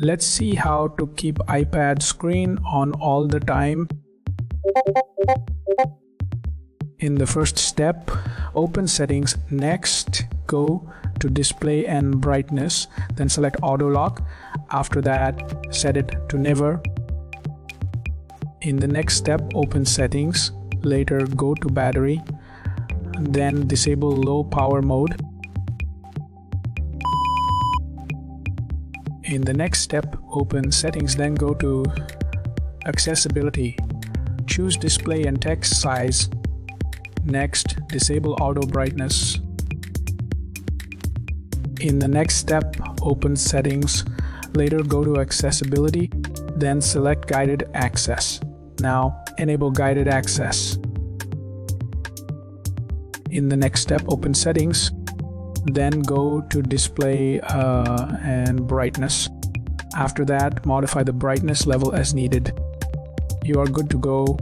Let's see how to keep iPad screen on all the time. In the first step, open settings. Next, go to display and brightness, then select auto lock. After that, set it to never. In the next step, open settings. Later, go to battery, then disable low power mode. In the next step, open settings, then go to accessibility. Choose display and text size. Next, disable auto brightness. In the next step, open settings. Later, go to accessibility, then select guided access. Now, enable guided access. In the next step, open settings, then go to display and brightness. After that, modify the brightness level as needed. You are good to go.